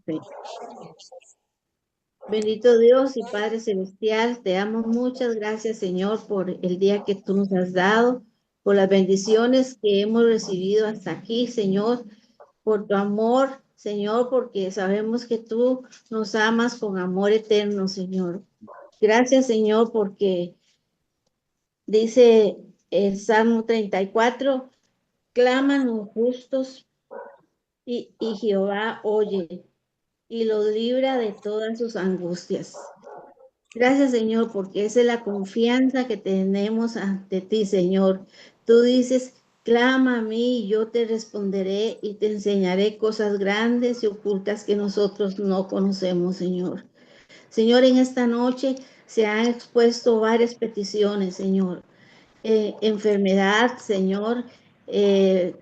fe. Bendito Dios y Padre Celestial, te damos muchas gracias, Señor, por el día que tú nos has dado, por las bendiciones que hemos recibido hasta aquí, Señor, por tu amor, Señor, porque sabemos que tú nos amas con amor eterno, Señor. Gracias, Señor, porque dice el Salmo 34, claman los justos y Jehová oye y los libra de todas sus angustias. Gracias, Señor, porque esa es la confianza que tenemos ante ti, Señor. Tú dices, clama a mí y yo te responderé y te enseñaré cosas grandes y ocultas que nosotros no conocemos, Señor. Señor, en esta noche se han expuesto varias peticiones, Señor. Enfermedad, Señor, eh,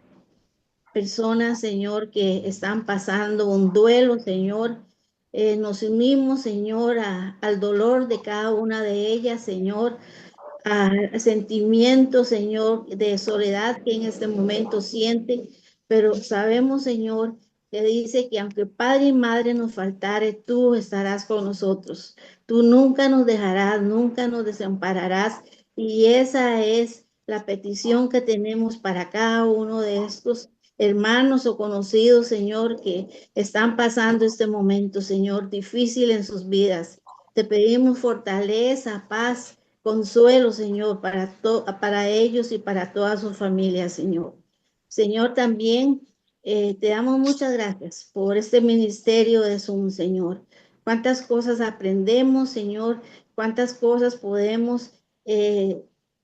personas, Señor, que están pasando un duelo, Señor. Nos unimos, Señor, al dolor de cada una de ellas, Señor, a sentimientos, Señor, de soledad que en este momento sienten, pero sabemos, Señor, que dice que aunque padre y madre nos faltare, tú estarás con nosotros. Tú nunca nos dejarás, nunca nos desampararás, y esa es la petición que tenemos para cada uno de estos hermanos o conocidos, Señor, que están pasando este momento, Señor, difícil en sus vidas. Te pedimos fortaleza, paz, consuelo, Señor, para ellos y para todas sus familias, Señor. Señor, también te damos muchas gracias por este ministerio de Zoom, Señor. Cuántas cosas aprendemos, Señor, cuántas cosas podemos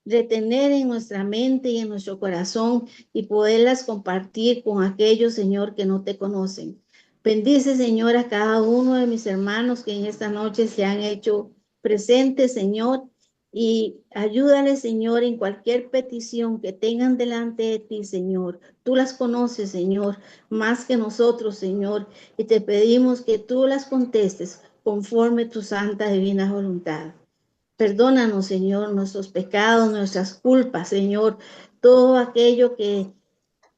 retener en nuestra mente y en nuestro corazón y poderlas compartir con aquellos, Señor, que no te conocen. Bendice, Señor, a cada uno de mis hermanos que en esta noche se han hecho presentes, Señor, y ayúdale, Señor, en cualquier petición que tengan delante de ti, Señor. Tú las conoces, Señor, más que nosotros, Señor, y te pedimos que tú las contestes conforme tu santa divina voluntad. Perdónanos, Señor, nuestros pecados, nuestras culpas, Señor, todo aquello que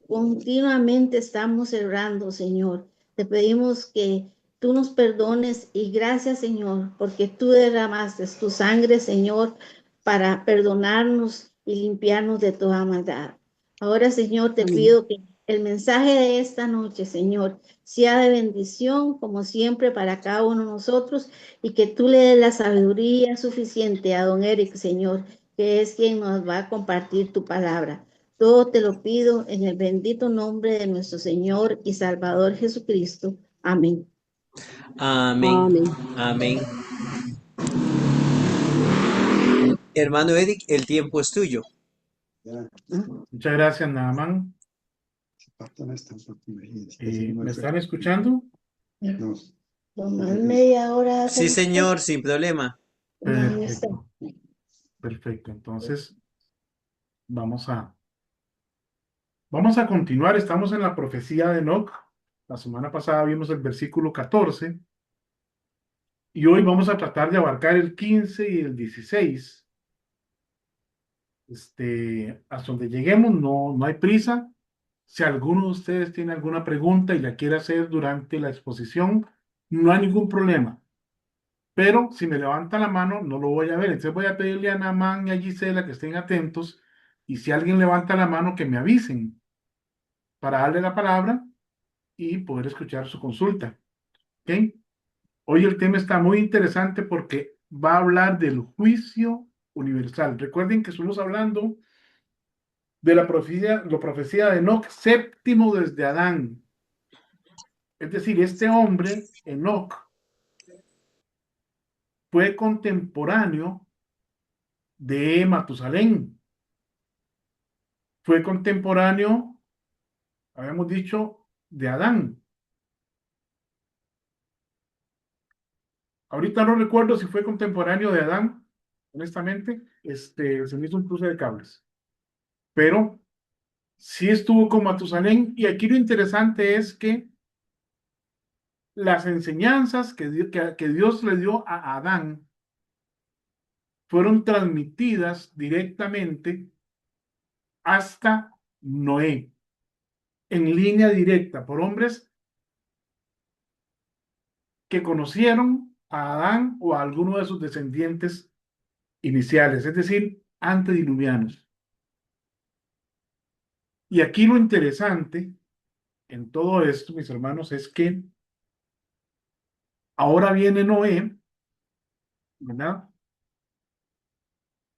continuamente estamos errando, Señor. Te pedimos que tú nos perdones y gracias, Señor, porque tú derramaste tu sangre, Señor, para perdonarnos y limpiarnos de toda maldad. Ahora, Señor, te pido que el mensaje de esta noche, Señor, sea de bendición, como siempre, para cada uno de nosotros y que tú le des la sabiduría suficiente a don Eric, Señor, que es quien nos va a compartir tu palabra. Todo te lo pido en el bendito nombre de nuestro Señor y Salvador Jesucristo. Amén. Amén. Amén. Hermano Eric, el tiempo es tuyo. Muchas gracias, Naaman. ¿Me están escuchando? Tomás media hora. Sí, señor, sin problema. Perfecto. Perfecto. Entonces, vamos a continuar. Estamos en la profecía de Enoc. La semana pasada vimos el versículo 14. Y hoy vamos a tratar de abarcar el 15 y el 16. Hasta donde lleguemos, no hay prisa. Si alguno de ustedes tiene alguna pregunta y la quiere hacer durante la exposición, no hay ningún problema. Pero si me levanta la mano, no lo voy a ver. Entonces voy a pedirle a Naamán y a Gisela que estén atentos. Y si alguien levanta la mano, que me avisen para darle la palabra y poder escuchar su consulta. ¿Ok? Hoy el tema está muy interesante porque va a hablar del juicio universal. Recuerden que estamos hablando de la profecía de Enoc, séptimo desde Adán. Es decir, este hombre, Enoc, fue contemporáneo de Matusalén. Fue contemporáneo, habíamos dicho, de Adán. Ahorita no recuerdo si fue contemporáneo de Adán, honestamente, se me hizo un cruce de cables. Pero sí estuvo con Matusalén, y aquí lo interesante es que las enseñanzas que Dios le dio a Adán fueron transmitidas directamente hasta Noé, en línea directa, por hombres que conocieron a Adán o a alguno de sus descendientes iniciales, es decir, antediluvianos. Y aquí lo interesante en todo esto, mis hermanos, es que ahora viene Noé, ¿verdad?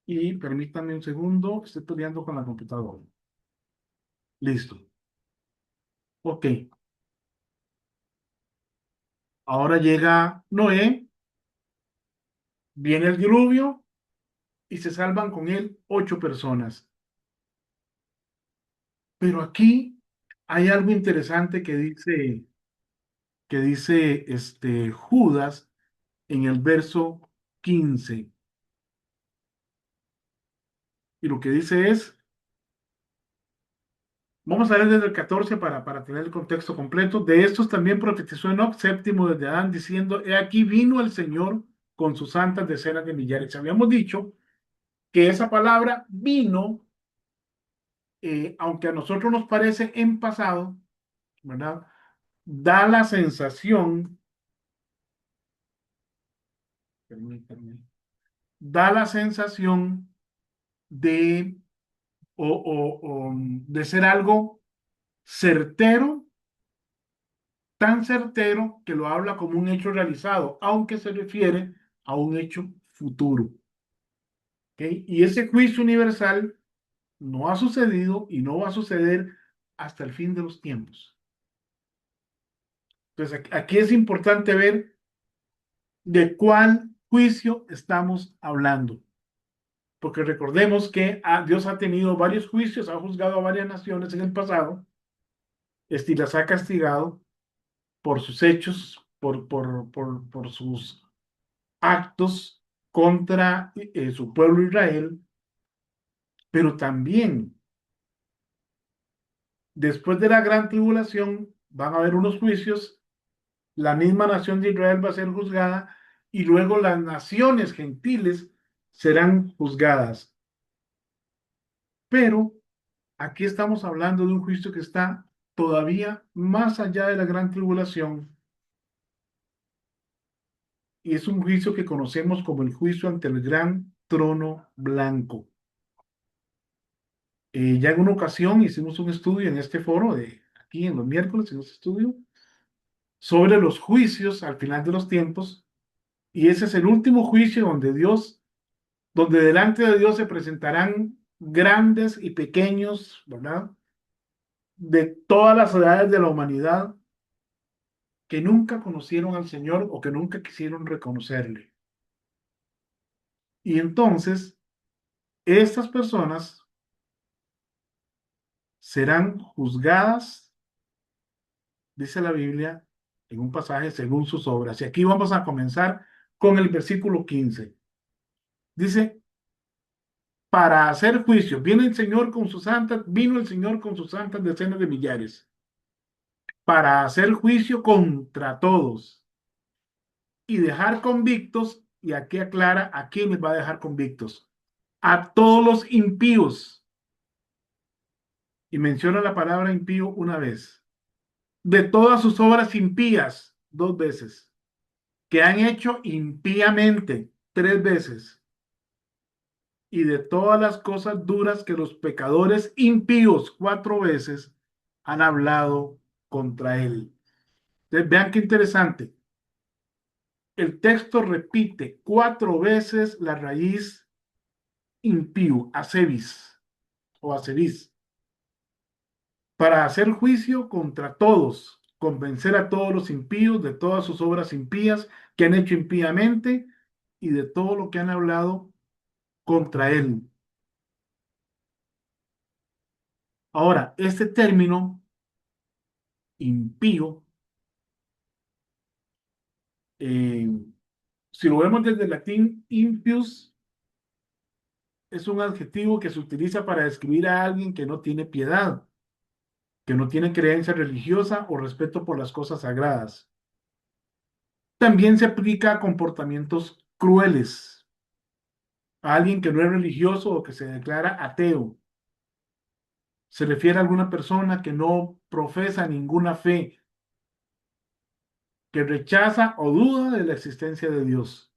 Y permítanme un segundo, estoy peleando con la computadora. Listo. Ok. Ahora llega Noé, viene el diluvio y se salvan con él 8 personas. Pero aquí hay algo interesante que dice Judas en el verso 15. Y lo que dice es, vamos a ver desde el 14 para tener el contexto completo. De estos también profetizó Enoc, séptimo desde Adán, diciendo, he aquí vino el Señor con sus santas decenas de millares. Habíamos dicho que esa palabra vino, aunque a nosotros nos parece en pasado, ¿verdad? Da la sensación, permítanme, da la sensación de, de ser algo certero, tan certero que lo habla como un hecho realizado, aunque se refiere a un hecho futuro. ¿Ok? Y ese juicio universal no ha sucedido y no va a suceder hasta el fin de los tiempos. Entonces, aquí es importante ver de cuál juicio estamos hablando. Porque recordemos que Dios ha tenido varios juicios, ha juzgado a varias naciones en el pasado, y las ha castigado por sus hechos, por sus actos contra su pueblo Israel, pero también después de la gran tribulación van a haber unos juicios, la misma nación de Israel va a ser juzgada y luego las naciones gentiles serán juzgadas. Pero aquí estamos hablando de un juicio que está todavía más allá de la gran tribulación y es un juicio que conocemos como el juicio ante el gran trono blanco. Ya en una ocasión hicimos un estudio en este foro aquí en los miércoles, hicimos un estudio sobre los juicios al final de los tiempos y ese es el último juicio donde delante de Dios se presentarán grandes y pequeños, ¿verdad? De todas las edades de la humanidad que nunca conocieron al Señor o que nunca quisieron reconocerle. Y entonces, estas personas serán juzgadas, dice la Biblia, en un pasaje según sus obras. Y aquí vamos a comenzar con el versículo 15. Dice, para hacer juicio, vino el Señor con sus santas decenas de millares, para hacer juicio contra todos y dejar convictos, y aquí aclara a quiénes va a dejar convictos, a todos los impíos, y menciona la palabra impío una vez, de todas sus obras impías 2 veces, que han hecho impíamente 3 veces, y de todas las cosas duras que los pecadores impíos 4 veces han hablado contra él. Entonces, vean qué interesante. El texto repite 4 veces la raíz impío, acebis o acebis, para hacer juicio contra todos, convencer a todos los impíos de todas sus obras impías que han hecho impíamente y de todo lo que han hablado contra él. Ahora, este término impío, eh, si lo vemos desde el latín, impius es un adjetivo que se utiliza para describir a alguien que no tiene piedad, que no tiene creencia religiosa o respeto por las cosas sagradas. También se aplica a comportamientos crueles, a alguien que no es religioso o que se declara ateo. Se refiere a alguna persona que no profesa ninguna fe que rechaza o duda de la existencia de Dios.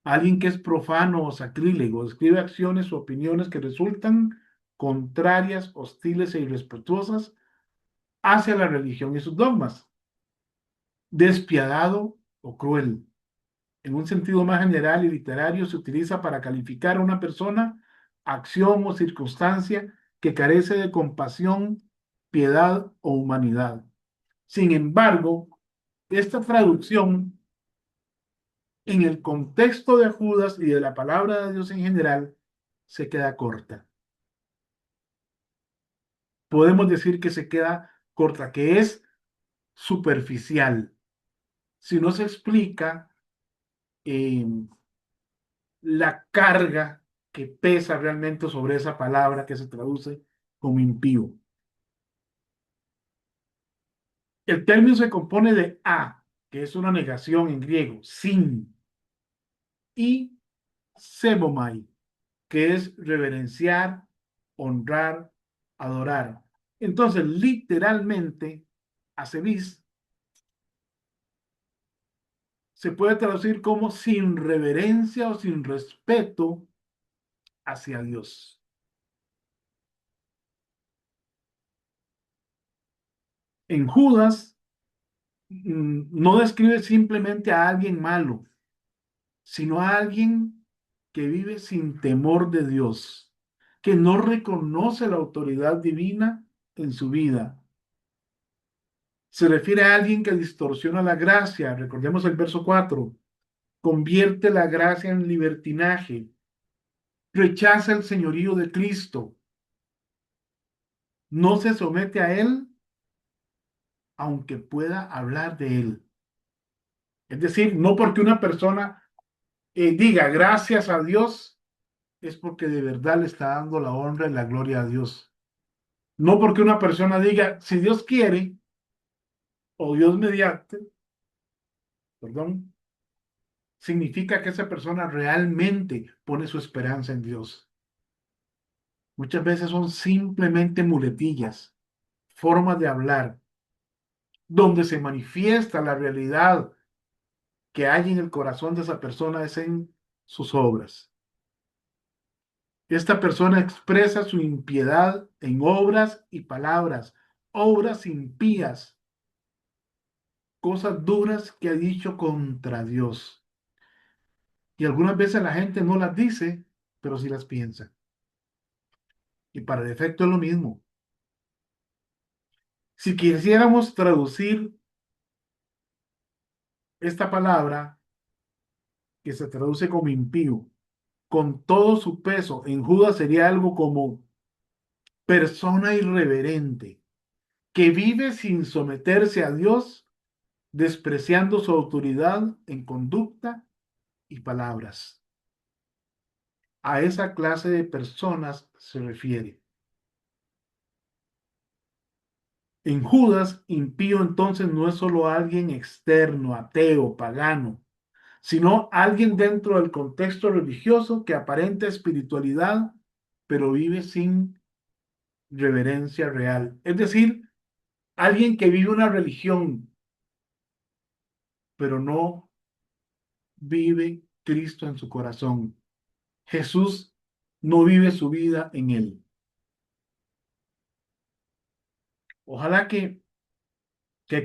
Alguien que es profano o sacrílego, describe acciones o opiniones que resultan contrarias, hostiles e irrespetuosas hacia la religión y sus dogmas. Despiadado o cruel. En un sentido más general y literario, se utiliza para calificar a una persona, acción o circunstancia que carece de compasión, piedad o humanidad. Sin embargo, esta traducción en el contexto de Judas y de la palabra de Dios en general se queda corta. Podemos decir que se queda corta, que es superficial. Si no se explica eh, la carga que pesa realmente sobre esa palabra que se traduce como impío. El término se compone de a, que es una negación en griego, sin, y sebomai, que es reverenciar, honrar, adorar. Entonces, literalmente, asebis se puede traducir como sin reverencia o sin respeto hacia Dios. En Judas no describe simplemente a alguien malo, sino a alguien que vive sin temor de Dios, que no reconoce la autoridad divina en su vida. Se refiere a alguien que distorsiona la gracia, recordemos el verso 4, convierte la gracia en libertinaje, rechaza el señorío de Cristo, no se somete a él, aunque pueda hablar de él. Es decir, no porque una persona diga gracias a Dios, es porque de verdad le está dando la honra y la gloria a Dios. No porque una persona diga, si Dios quiere, o Dios mediante, perdón, significa que esa persona realmente pone su esperanza en Dios. Muchas veces son simplemente muletillas, formas de hablar, donde se manifiesta la realidad que hay en el corazón de esa persona es en sus obras. Esta persona expresa su impiedad en obras y palabras, obras impías, cosas duras que ha dicho contra Dios. Y algunas veces la gente no las dice, pero sí las piensa. Y para el efecto es lo mismo. Si quisiéramos traducir esta palabra, que se traduce como impío, con todo su peso, en Judas sería algo como persona irreverente, que vive sin someterse a Dios, despreciando su autoridad en conducta y palabras. A esa clase de personas se refiere. En Judas, impío entonces no es solo alguien externo, ateo, pagano, sino alguien dentro del contexto religioso que aparenta espiritualidad, pero vive sin reverencia real. Es decir, alguien que vive una religión, pero no vive Cristo en su corazón. Jesús no vive su vida en él. Ojalá que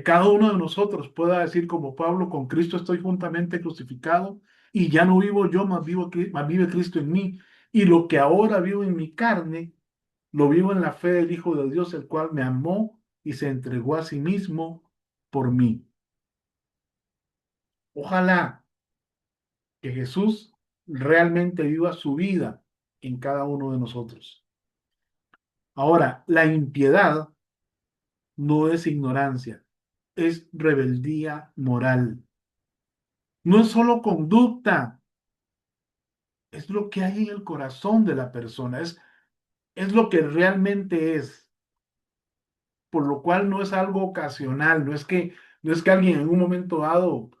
cada uno de nosotros pueda decir como Pablo, con Cristo estoy juntamente crucificado y ya no vivo yo, más vive Cristo en mí. Y lo que ahora vivo en mi carne, lo vivo en la fe del Hijo de Dios, el cual me amó y se entregó a sí mismo por mí. Ojalá que Jesús realmente viva su vida en cada uno de nosotros. Ahora, la impiedad no es ignorancia, es rebeldía moral. No es solo conducta, es lo que hay en el corazón de la persona, es lo que realmente es, por lo cual no es algo ocasional, no es que alguien en un momento dado,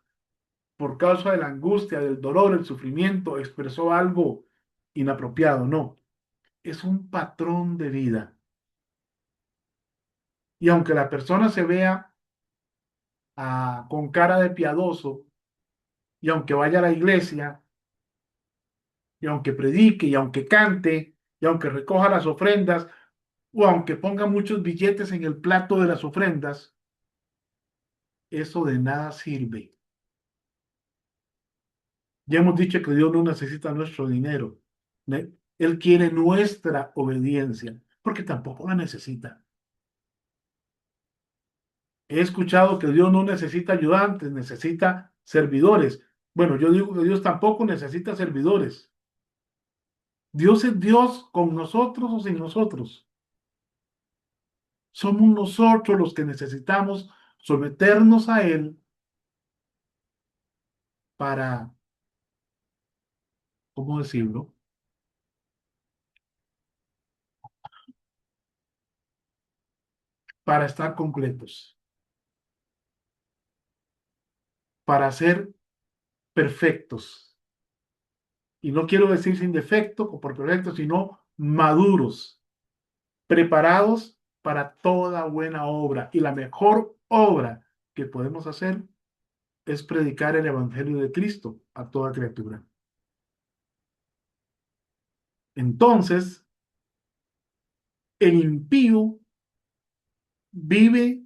por causa de la angustia, del dolor, el sufrimiento, expresó algo inapropiado, no, es un patrón de vida. Y aunque la persona se vea con cara de piadoso, y aunque vaya a la iglesia, y aunque predique, y aunque cante, y aunque recoja las ofrendas, o aunque ponga muchos billetes en el plato de las ofrendas, eso de nada sirve. Ya hemos dicho que Dios no necesita nuestro dinero. Él quiere nuestra obediencia, porque tampoco la necesita. He escuchado que Dios no necesita ayudantes, necesita servidores. Bueno, yo digo que Dios tampoco necesita servidores. Dios es Dios con nosotros o sin nosotros. Somos nosotros los que necesitamos someternos a Él para, ¿cómo decirlo? Para estar completos, para ser perfectos. Y no quiero decir sin defecto o por perfecto, sino maduros, preparados para toda buena obra. Y la mejor obra que podemos hacer es predicar el Evangelio de Cristo a toda criatura. Entonces, el impío vive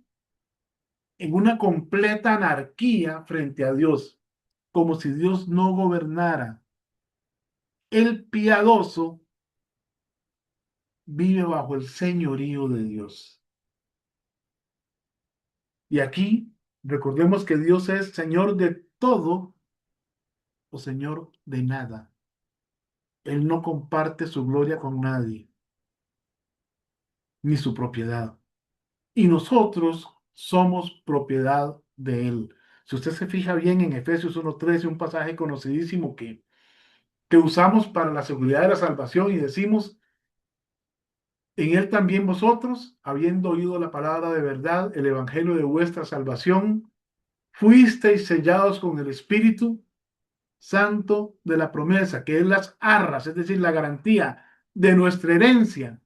en una completa anarquía frente a Dios, como si Dios no gobernara. El piadoso vive bajo el señorío de Dios. Y aquí recordemos que Dios es Señor de todo o Señor de nada. Él no comparte su gloria con nadie, ni su propiedad. Y nosotros somos propiedad de Él. Si usted se fija bien en Efesios 1:13, un pasaje conocidísimo que usamos para la seguridad de la salvación y decimos, en Él también vosotros, habiendo oído la palabra de verdad, el evangelio de vuestra salvación, fuisteis sellados con el Espíritu Santo de la promesa, que es las arras, es decir, la garantía de nuestra herencia.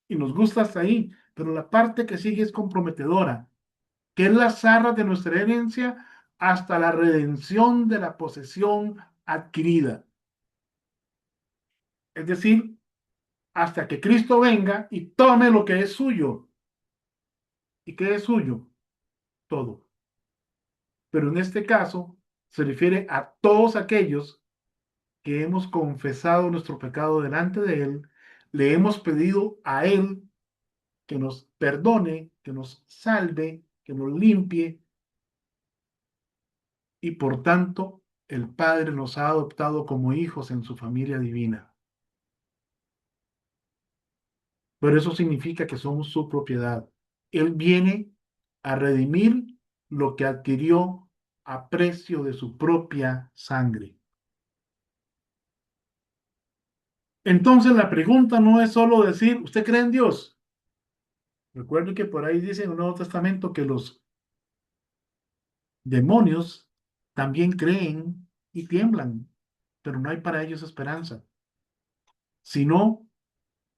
Y nos gusta hasta ahí, pero la parte que sigue es comprometedora, que es las arras de nuestra herencia hasta la redención de la posesión adquirida. Es decir, hasta que Cristo venga y tome lo que es suyo. ¿Y qué es suyo? Todo. Pero en este caso se refiere a todos aquellos que hemos confesado nuestro pecado delante de Él, le hemos pedido a Él que nos perdone, que nos salve, que nos limpie, y por tanto el Padre nos ha adoptado como hijos en su familia divina. Pero eso significa que somos su propiedad. Él viene a redimir lo que adquirió a precio de su propia sangre. Entonces la pregunta no es solo decir, ¿usted cree en Dios? Recuerdo que por ahí dice en el Nuevo Testamento que los demonios también creen y tiemblan, pero no hay para ellos esperanza. Sino,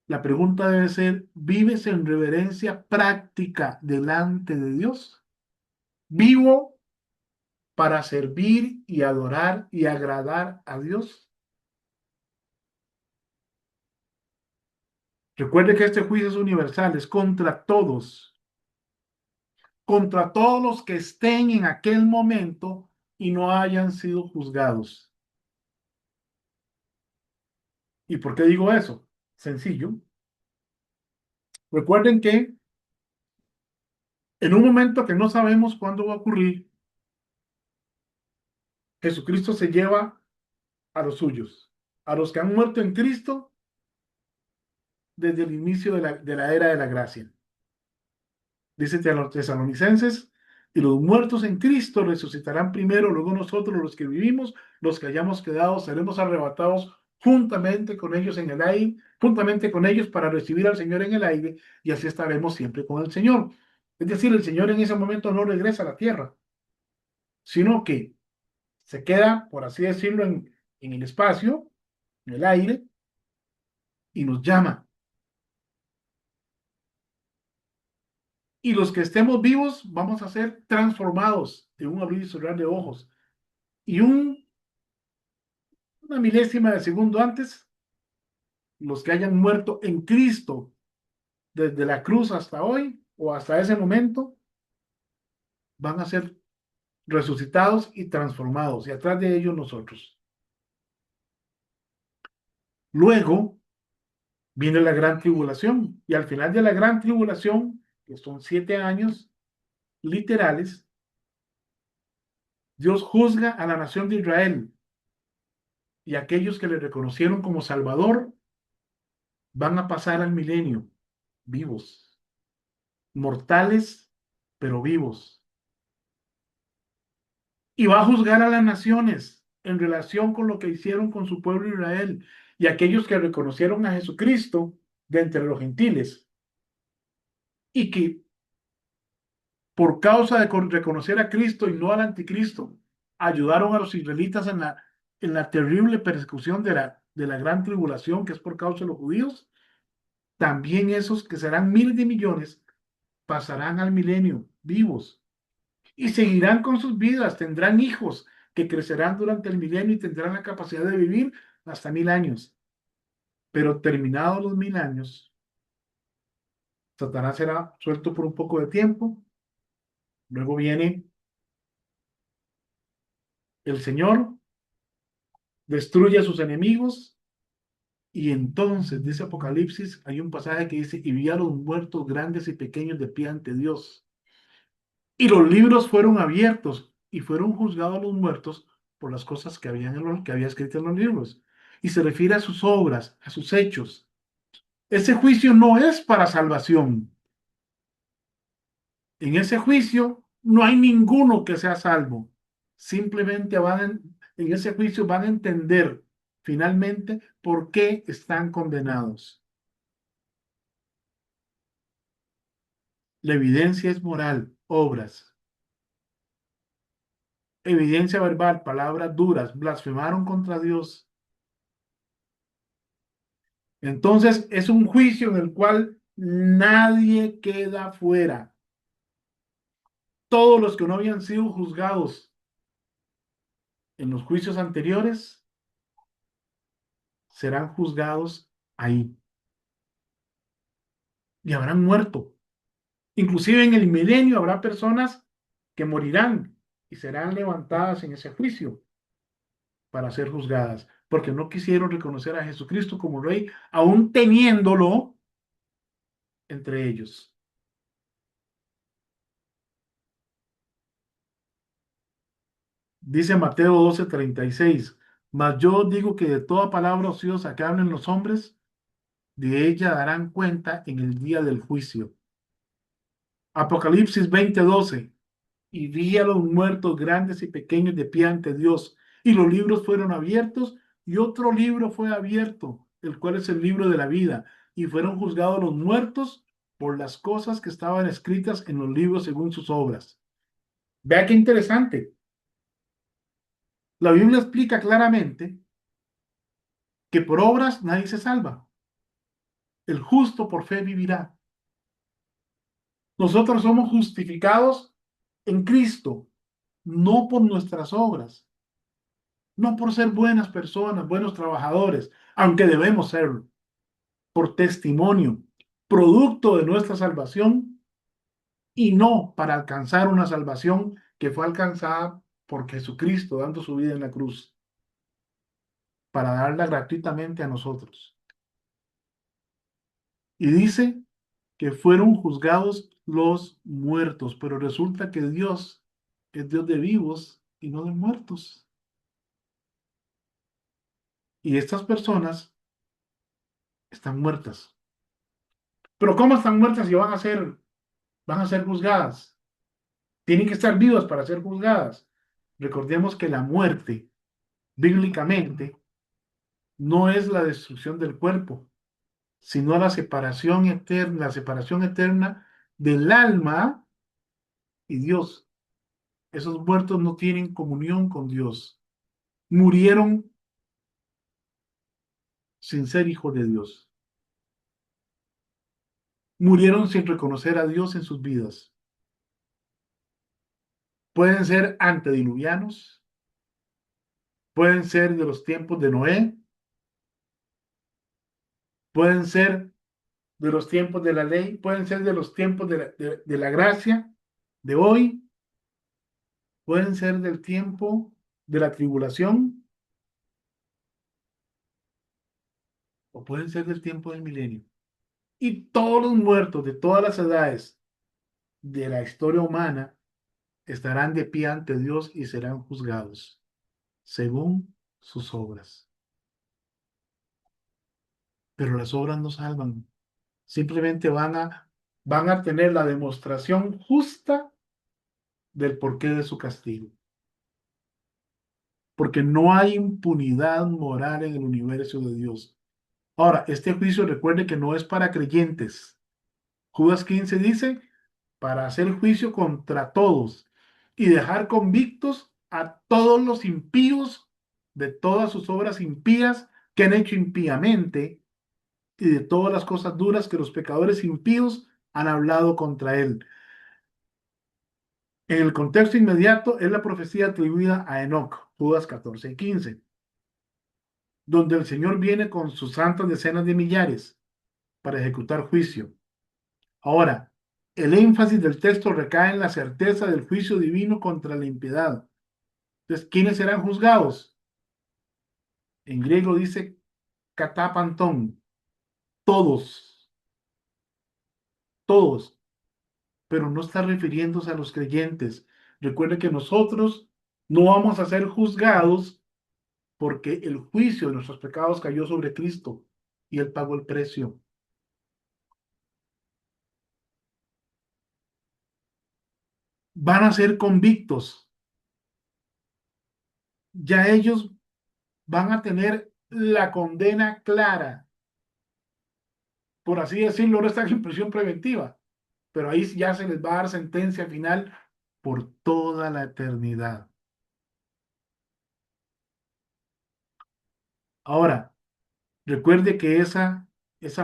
la pregunta debe ser, ¿vives en reverencia práctica delante de Dios? ¿Vivo para servir y adorar y agradar a Dios? Recuerde que este juicio es universal, es contra todos los que estén en aquel momento y no hayan sido juzgados. ¿Y por qué digo eso? Sencillo. Recuerden que en un momento que no sabemos cuándo va a ocurrir, Jesucristo se lleva a los suyos, a los que han muerto en Cristo desde el inicio de la era de la gracia. Dice a los tesalonicenses, y los muertos en Cristo resucitarán primero, luego nosotros los que vivimos, los que hayamos quedado, seremos arrebatados juntamente con ellos en el aire, juntamente con ellos para recibir al Señor en el aire, y así estaremos siempre con el Señor. Es decir, el Señor en ese momento no regresa a la tierra, sino que se queda, por así decirlo, en el espacio, en el aire, y nos llama. Y los que estemos vivos vamos a ser transformados en un abrir y cerrar de ojos. Y una milésima de segundo antes, los que hayan muerto en Cristo desde la cruz hasta hoy o hasta ese momento, van a ser resucitados y transformados. Y atrás de ellos nosotros. Luego viene la gran tribulación. Y al final de la gran tribulación, que son 7 años literales, Dios juzga a la nación de Israel y aquellos que le reconocieron como Salvador van a pasar al milenio vivos, mortales, pero vivos. Y va a juzgar a las naciones en relación con lo que hicieron con su pueblo Israel y aquellos que reconocieron a Jesucristo de entre los gentiles y que por causa de reconocer a Cristo y no al anticristo, ayudaron a los israelitas en la terrible persecución de la gran tribulación que es por causa de los judíos. También esos que serán miles de millones pasarán al milenio vivos y seguirán con sus vidas, tendrán hijos que crecerán durante el milenio y tendrán la capacidad de vivir hasta 1000 años. Pero terminados los 1000 años, Satanás será suelto por un poco de tiempo. Luego viene el Señor, destruye a sus enemigos y entonces, dice Apocalipsis, hay un pasaje que dice, y vi a los muertos grandes y pequeños de pie ante Dios. Y los libros fueron abiertos y fueron juzgados los muertos por las cosas que había escrito en los libros. Y se refiere a sus obras, a sus hechos. Ese juicio no es para salvación. En ese juicio no hay ninguno que sea salvo. Simplemente en ese juicio van a entender finalmente por qué están condenados. La evidencia es moral, obras. Evidencia verbal, palabras duras, blasfemaron contra Dios. Entonces es un juicio en el cual nadie queda fuera. Todos los que no habían sido juzgados en los juicios anteriores serán juzgados ahí y habrán muerto. Inclusive en el milenio habrá personas que morirán y serán levantadas en ese juicio para ser juzgadas, porque no quisieron reconocer a Jesucristo como Rey, aún teniéndolo entre ellos. Dice Mateo 12:36, mas yo digo que de toda palabra ociosa que hablen los hombres, de ella darán cuenta en el día del juicio. Apocalipsis 20:12, y vi a los muertos grandes y pequeños de pie ante Dios, y los libros fueron abiertos, y otro libro fue abierto, el cual es el libro de la vida, y fueron juzgados los muertos por las cosas que estaban escritas en los libros según sus obras. Vea qué interesante. La Biblia explica claramente que por obras nadie se salva. El justo por fe vivirá. Nosotros somos justificados en Cristo, no por nuestras obras, no por ser buenas personas, buenos trabajadores, aunque debemos serlo, por testimonio, producto de nuestra salvación y no para alcanzar una salvación que fue alcanzada por Jesucristo dando su vida en la cruz, para darla gratuitamente a nosotros. Y dice que fueron juzgados los muertos, pero resulta que Dios es Dios de vivos y no de muertos. Y estas personas están muertas. Pero ¿cómo están muertas y van a ser juzgadas? Tienen que estar vivas para ser juzgadas. Recordemos que la muerte, bíblicamente, no es la destrucción del cuerpo, sino la separación eterna del alma y Dios. Esos muertos no tienen comunión con Dios. Murieron sin ser hijos de Dios. murieron sin reconocer a Dios en sus vidas. Pueden ser antediluvianos, pueden ser de los tiempos de Noé, pueden ser de los tiempos de la ley, pueden ser de los tiempos de la gracia de hoy, pueden ser del tiempo de la tribulación o pueden ser del tiempo del milenio. Y todos los muertos de todas las edades de la historia humana estarán de pie ante Dios y serán juzgados según sus obras. Pero las obras no salvan, simplemente van a tener la demostración justa del porqué de su castigo. Porque no hay impunidad moral en el universo de Dios. Ahora, este juicio recuerde que no es para creyentes. Judas 15 dice, para hacer juicio contra todos y dejar convictos a todos los impíos de todas sus obras impías que han hecho impíamente y de todas las cosas duras que los pecadores impíos han hablado contra él. En el contexto inmediato es la profecía atribuida a Enoc, Judas 14 y 15, donde el Señor viene con sus santas decenas de millares para ejecutar juicio. Ahora, el énfasis del texto recae en la certeza del juicio divino contra la impiedad. Entonces, ¿quiénes serán juzgados? En griego dice katapantón, todos, todos, pero no está refiriéndose a los creyentes. Recuerde que nosotros no vamos a ser juzgados porque el juicio de nuestros pecados cayó sobre Cristo y Él pagó el precio. Van a ser convictos. Ya ellos van a tener la condena clara. Por así decirlo, ahora están en prisión preventiva, pero ahí ya se les va a dar sentencia final por toda la eternidad. Ahora, recuerde que esa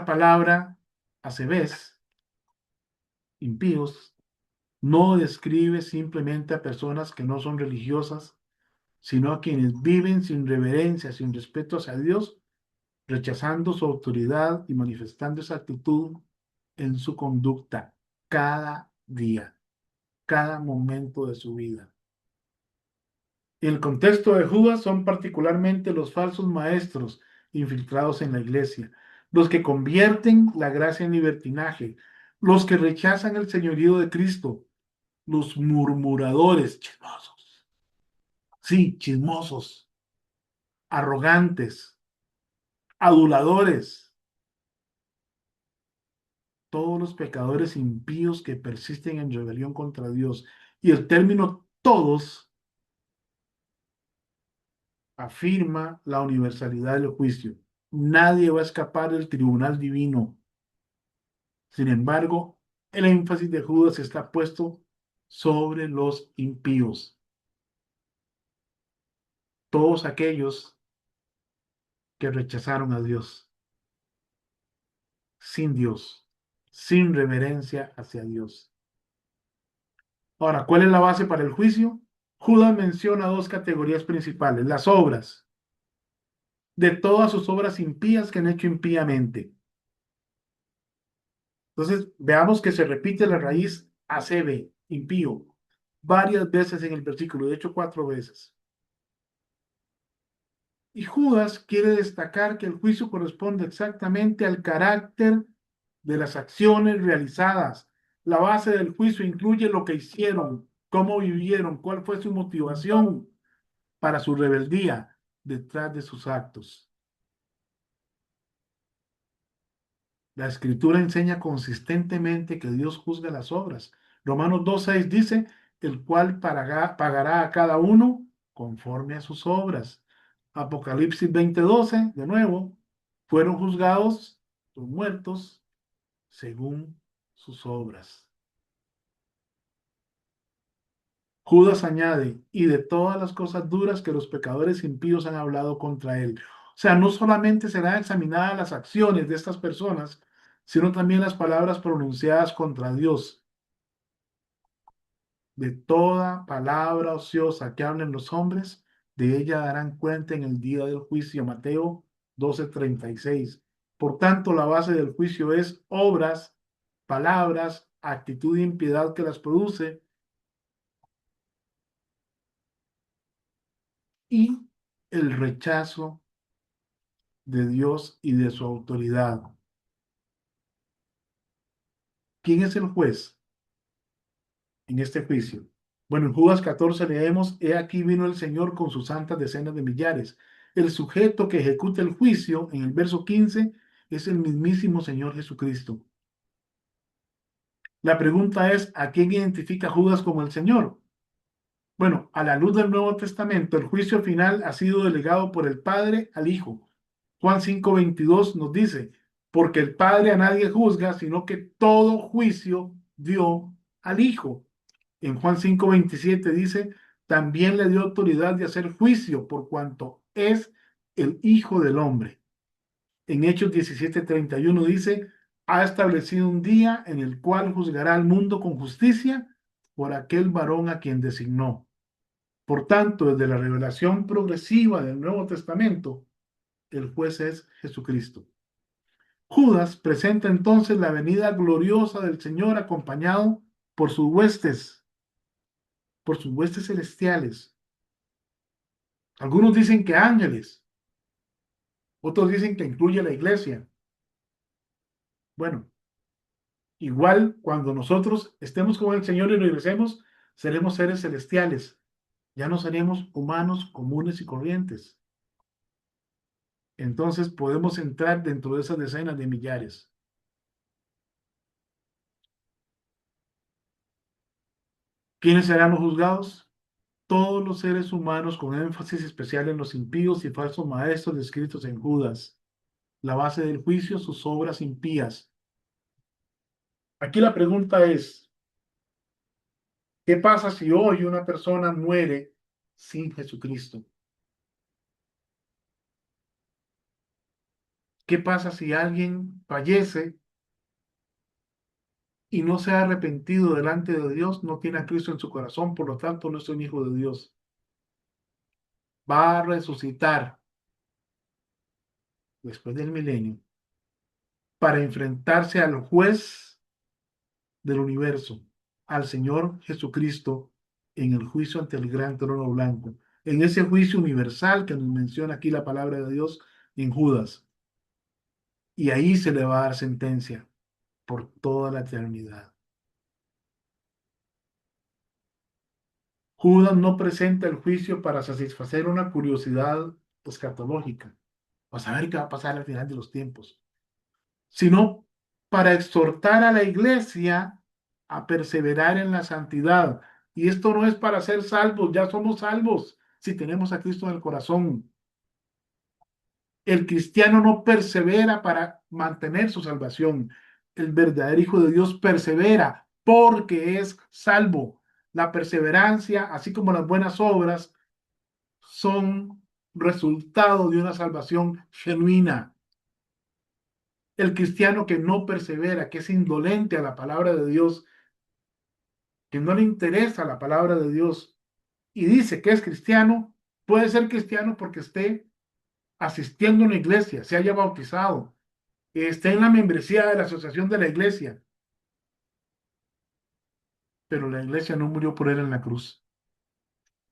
palabra, acebes, impíos, no describe simplemente a personas que no son religiosas, sino a quienes viven sin reverencia, sin respeto hacia Dios, rechazando su autoridad y manifestando esa actitud en su conducta cada día, cada momento de su vida. El contexto de Judas son particularmente los falsos maestros infiltrados en la iglesia, los que convierten la gracia en libertinaje, los que rechazan el señorío de Cristo, los murmuradores, chismosos, sí, chismosos, arrogantes, aduladores, todos los pecadores impíos que persisten en rebelión contra Dios. Y el término todos afirma la universalidad del juicio. Nadie va a escapar del tribunal divino. Sin embargo, el énfasis de Judas está puesto sobre los impíos. Todos aquellos que rechazaron a Dios, sin Dios, sin reverencia hacia Dios. Ahora, ¿cuál es la base para el juicio? Judas menciona dos categorías principales: las obras, de todas sus obras impías que han hecho impíamente. Entonces, veamos que se repite la raíz acebe, impío, varias veces en el versículo, de hecho 4 veces. Y Judas quiere destacar que el juicio corresponde exactamente al carácter de las acciones realizadas. La base del juicio incluye lo que hicieron, cómo vivieron, cuál fue su motivación para su rebeldía detrás de sus actos. La Escritura enseña consistentemente que Dios juzga las obras. Romanos 2:6 dice, el cual pagará a cada uno conforme a sus obras. Apocalipsis 20:12, de nuevo, fueron juzgados, los muertos, según sus obras. Judas añade, y de todas las cosas duras que los pecadores impíos han hablado contra él. O sea, no solamente serán examinadas las acciones de estas personas, sino también las palabras pronunciadas contra Dios. De toda palabra ociosa que hablen los hombres, de ella darán cuenta en el día del juicio. Mateo 12:36. Por tanto, la base del juicio es obras, palabras, actitud de impiedad que las produce y el rechazo de Dios y de su autoridad. ¿Quién es el juez en este juicio? Bueno, en Judas 14 leemos, he aquí vino el Señor con sus santas decenas de millares. El sujeto que ejecuta el juicio, en el verso 15, es el mismísimo Señor Jesucristo. La pregunta es, ¿a quién identifica Judas como el Señor? Bueno, a la luz del Nuevo Testamento, el juicio final ha sido delegado por el Padre al Hijo. Juan 5:22 nos dice, porque el Padre a nadie juzga, sino que todo juicio dio al Hijo. En Juan 5:27 dice, también le dio autoridad de hacer juicio por cuanto es el Hijo del Hombre. En Hechos 17:31 dice, ha establecido un día en el cual juzgará al mundo con justicia por aquel varón a quien designó. Por tanto, desde la revelación progresiva del Nuevo Testamento, el juez es Jesucristo. Judas presenta entonces la venida gloriosa del Señor acompañado por sus huestes celestiales. Algunos dicen que ángeles, otros dicen que incluye la iglesia. Bueno, igual cuando nosotros estemos con el Señor y regresemos, seremos seres celestiales. Ya no seremos humanos comunes y corrientes. Entonces podemos entrar dentro de esas decenas de millares. ¿Quiénes serán los juzgados? Todos los seres humanos, con énfasis especial en los impíos y falsos maestros descritos en Judas. La base del juicio, sus obras impías. Aquí la pregunta es, ¿qué pasa si hoy una persona muere sin Jesucristo? ¿Qué pasa si alguien fallece y no se ha arrepentido delante de Dios, no tiene a Cristo en su corazón, por lo tanto no es un hijo de Dios? Va a resucitar después del milenio para enfrentarse al juez del universo, al Señor Jesucristo, en el juicio ante el gran trono blanco, en ese juicio universal que nos menciona aquí la palabra de Dios en Judas. Y ahí se le va a dar sentencia por toda la eternidad. Judas no presenta el juicio para satisfacer una curiosidad escatológica, para saber qué va a pasar al final de los tiempos, sino para exhortar a la iglesia a perseverar en la santidad. Y esto no es para ser salvos, ya somos salvos si tenemos a Cristo en el corazón. El cristiano no persevera para mantener su salvación. El verdadero Hijo de Dios persevera porque es salvo. La perseverancia, así como las buenas obras, son resultado de una salvación genuina. El cristiano que no persevera, que es indolente a la palabra de Dios, que no le interesa la palabra de Dios y dice que es cristiano, puede ser cristiano porque esté asistiendo a una iglesia, se haya bautizado, esté en la membresía de la asociación de la iglesia, pero la iglesia no murió por él en la cruz.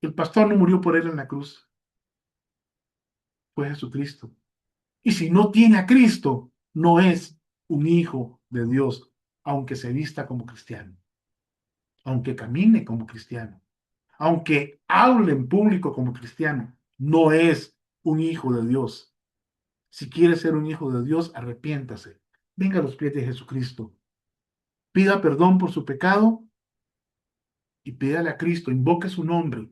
El pastor no murió por él en la cruz, fue Jesucristo. Y si no tiene a Cristo, no es un hijo de Dios, aunque se vista como cristiano, aunque camine como cristiano, aunque hable en público como cristiano, no es un hijo de Dios. Si quiere ser un hijo de Dios, arrepiéntase. Venga a los pies de Jesucristo. Pida perdón por su pecado y pídale a Cristo, invoque su nombre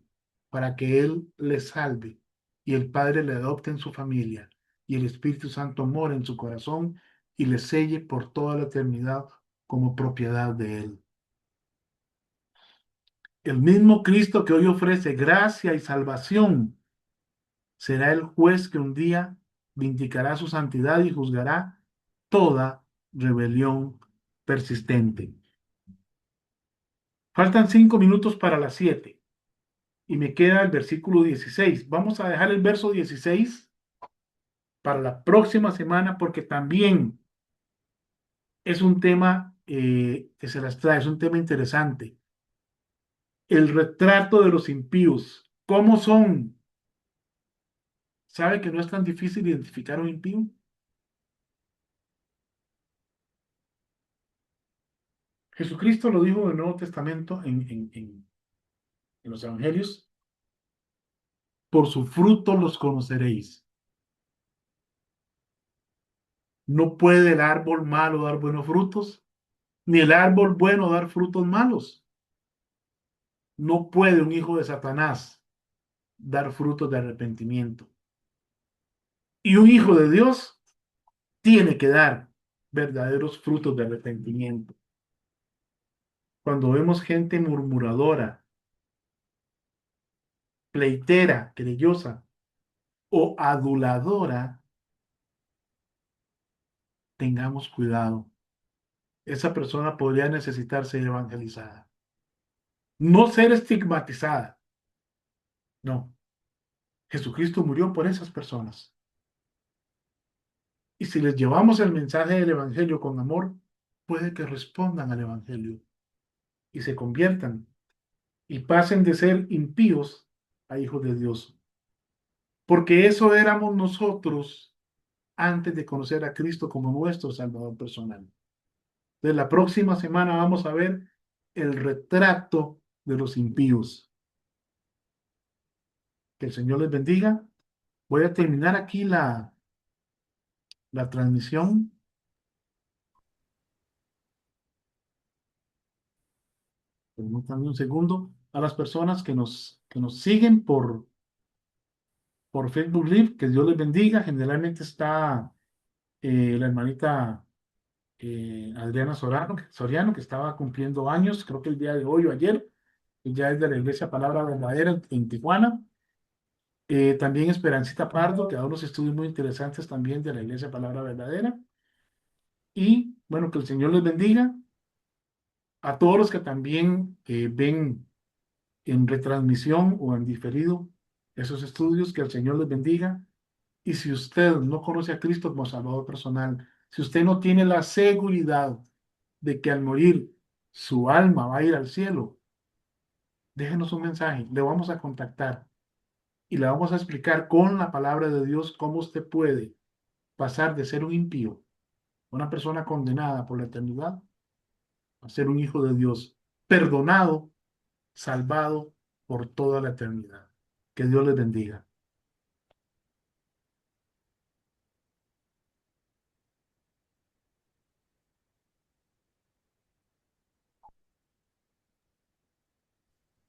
para que Él le salve y el Padre le adopte en su familia y el Espíritu Santo mora en su corazón y le selle por toda la eternidad como propiedad de Él. El mismo Cristo que hoy ofrece gracia y salvación será el juez que un día vindicará su santidad y juzgará toda rebelión persistente. Faltan 5 minutos para las 7 y me queda el versículo 16. Vamos a dejar el verso 16 para la próxima semana porque también es un tema que se las trae, es un tema interesante. El retrato de los impíos. ¿Cómo son? ¿Sabe que no es tan difícil identificar un impío? Jesucristo lo dijo en el Nuevo Testamento, en los Evangelios: por su fruto los conoceréis. No puede el árbol malo dar buenos frutos, ni el árbol bueno dar frutos malos. No puede un hijo de Satanás dar frutos de arrepentimiento. Y un hijo de Dios tiene que dar verdaderos frutos de arrepentimiento. Cuando vemos gente murmuradora, pleitera, querellosa o aduladora, tengamos cuidado. Esa persona podría necesitar ser evangelizada. No ser estigmatizada. No. Jesucristo murió por esas personas. Y si les llevamos el mensaje del Evangelio con amor, puede que respondan al Evangelio y se conviertan y pasen de ser impíos a hijos de Dios. Porque eso éramos nosotros antes de conocer a Cristo como nuestro Salvador personal. De la próxima semana vamos a ver el retrato de los impíos. Que el Señor les bendiga. Voy a terminar aquí la transmisión. Permítanme un segundo. A las personas que nos siguen por Facebook Live, que Dios les bendiga. Generalmente está la hermanita Adriana Soriano, que estaba cumpliendo años, creo que el día de hoy o ayer, y ya es de la Iglesia Palabra Verdadera en Tijuana. También Esperancita Pardo, que da unos estudios muy interesantes también de la Iglesia Palabra Verdadera. Y bueno, que el Señor les bendiga. A todos los que también ven en retransmisión o en diferido esos estudios, que el Señor les bendiga. Y si usted no conoce a Cristo como Salvador personal, si usted no tiene la seguridad de que al morir su alma va a ir al cielo, déjenos un mensaje, le vamos a contactar y le vamos a explicar con la palabra de Dios cómo usted puede pasar de ser un impío, una persona condenada por la eternidad, a ser un hijo de Dios, perdonado, salvado por toda la eternidad. Que Dios les bendiga.